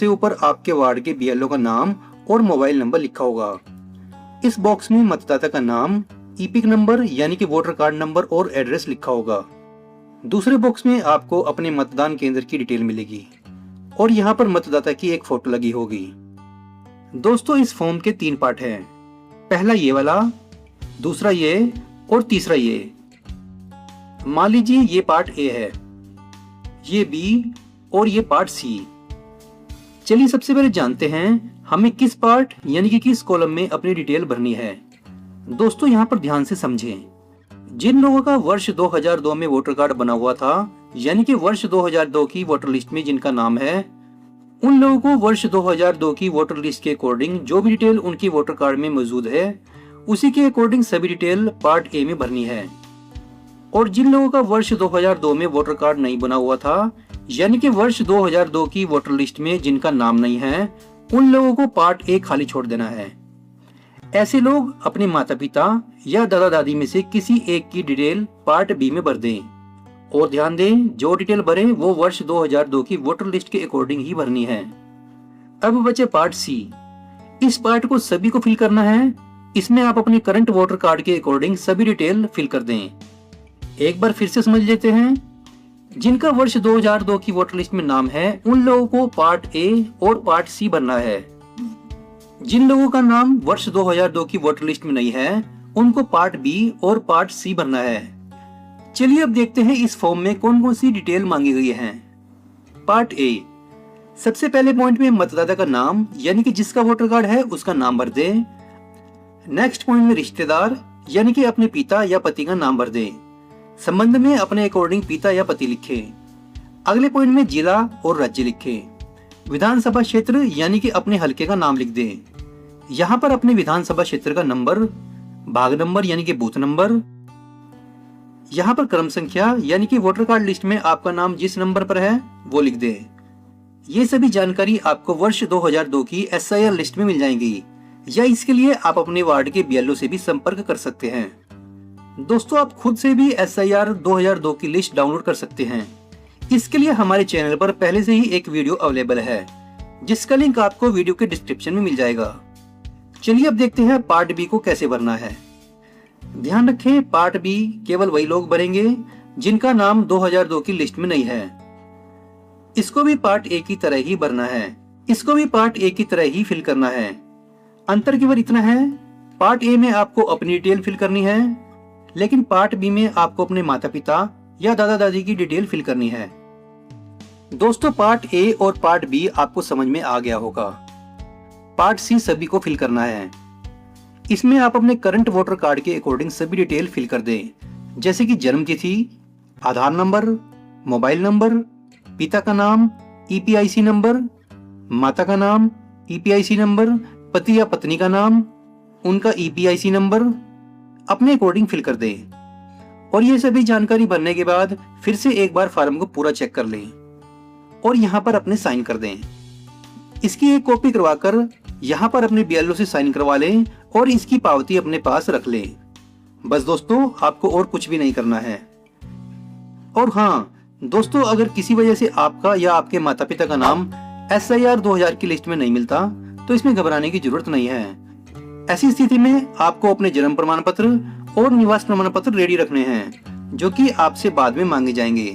से ऊपर आपके वार्ड के बीएलओ का नाम और मोबाइल नंबर लिखा होगा। इस बॉक्स में मतदाता का नाम, ईपिक नंबर यानी कि वोटर कार्ड नंबर और एड्रेस लिखा होगा। दूसरे बॉक्स में आपको अपने मतदान केंद्र की डिटेल मिलेगी और यहाँ पर मतदाता की एक फोटो लगी होगी। दोस्तों, इस फॉर्म के 3 पार्ट हैं। पहला ये वाला, दूसरा ये और तीसरा ये। मान लीजिए ये पार्ट ए है, ये बी और ये पार्ट सी। चलिए सबसे पहले जानते हैं हमें किस पार्ट यानी कि किस कॉलम में अपनी डिटेल भरनी है। दोस्तों, यहाँ पर ध्यान से समझें। जिन लोगों का वर्ष 2002 में वोटर कार्ड बना हुआ था, यानी कि वर्ष 2002 की वोटर लिस्ट में जिनका नाम है, उन लोगों को वर्ष 2002 की वोटर लिस्ट के अकॉर्डिंग जो भी डिटेल उनकी वोटर कार्ड में मौजूद है, उसी के अकॉर्डिंग सभी डिटेल पार्ट ए में भरनी है। और जिन लोगों का वर्ष 2002 में वोटर कार्ड नहीं बना हुआ था, यानी कि वर्ष 2002 की वोटर लिस्ट में जिनका नाम नहीं है, उन लोगों को पार्ट ए खाली छोड़ देना है। ऐसे लोग अपने माता पिता या दादा दादी में से किसी एक की डिटेल पार्ट बी में भर दें। और ध्यान दें, जो डिटेल भरें वो वर्ष 2002 की वोटर लिस्ट के अकॉर्डिंग ही भरनी है। अब बचे पार्ट सी। इस पार्ट को सभी को फिल करना है। इसमें आप अपने करंट वोटर कार्ड के अकॉर्डिंग सभी डिटेल फिल कर दें। एक बार फिर से समझ लेते हैं। जिनका वर्ष 2002 की वोटर लिस्ट में नाम है, उन लोगों को पार्ट ए और पार्ट सी भरना है। जिन लोगों का नाम वर्ष 2002 की वोटर लिस्ट में नहीं है, उनको पार्ट बी और पार्ट सी भरना है। चलिए अब देखते हैं इस फॉर्म में कौन कौन सी डिटेल मांगी गई है। Part A. सबसे पहले पॉइंट में मतदाता का नाम यानी कि जिसका वोटर कार्ड है उसका नाम भर दे। नेक्स्ट पॉइंट में रिश्तेदार यानी कि अपने पिता या पति का नाम भर दे। संबंध में अपने अकॉर्डिंग पिता या पति लिखे। अगले पॉइंट में जिला और राज्य लिखे। विधानसभा क्षेत्र यानी कि अपने हलके का नाम लिख दे। यहाँ पर अपने विधानसभा क्षेत्र का नंबर, भाग नंबर यानी कि बूथ नंबर। यहाँ पर क्रम संख्या यानी कि वोटर कार्ड लिस्ट में आपका नाम जिस नंबर पर है वो लिख दे। ये सभी जानकारी आपको वर्ष 2002 की एसआईआर लिस्ट में मिल जाएंगी, या इसके लिए आप अपने वार्ड के बीएलओ से भी संपर्क कर सकते हैं। दोस्तों, आप खुद से भी एसआईआर 2002 की लिस्ट डाउनलोड कर सकते हैं। इसके लिए हमारे चैनल पर पहले से ही एक वीडियो अवेलेबल है, जिसका लिंक आपको वीडियो के डिस्क्रिप्शन में मिल जाएगा। चलिए अब देखते हैं पार्ट बी को कैसे भरना है। ध्यान रखें, पार्ट बी केवल वही लोग भरेंगे जिनका नाम 2002 की लिस्ट में नहीं है। इसको भी पार्ट ए की तरह ही भरना है। इसको भी पार्ट ए की तरह ही फिल करना है। अंतर केवल इतना है, पार्ट ए में आपको अपनी डिटेल फिल करनी है, लेकिन पार्ट बी में आपको अपने माता पिता या दादा दादी की डिटेल फिल करनी है। दोस्तों, पार्ट ए और पार्ट बी आपको समझ में आ गया होगा। पार्ट सी सभी को फिल करना है। इसमें आप अपने करंट वोटर कार्ड के अकॉर्डिंग सभी डिटेल फिल कर दें, जैसे कि जन्म तिथि, आधार नंबर, मोबाइल नंबर, पिता का नाम, ईपीआईसी नंबर, माता का नाम, ईपीआईसी नंबर, पति या पत्नी का नाम, उनका ईपीआईसी नंबर अपने अकॉर्डिंग फिल कर दें। और ये सभी जानकारी भरने के बाद फिर से एक बार फॉर्म को पूरा चेक कर लें और यहाँ पर अपने साइन कर दें। इसकी एक कॉपी करवाकर यहाँ पर अपने बीएलओ से साइन करवा लें और इसकी पावती अपने पास रख लें। बस दोस्तों, आपको और कुछ भी नहीं करना है। और हाँ दोस्तों, अगर किसी वजह से आपका या आपके माता पिता का नाम एसआईआर 2000 की लिस्ट में नहीं मिलता, तो इसमें घबराने की जरूरत नहीं है। ऐसी स्थिति में आपको अपने जन्म प्रमाण पत्र और निवास प्रमाण पत्र रेडी रखने हैं, जो कि आपसे बाद में मांगे जाएंगे।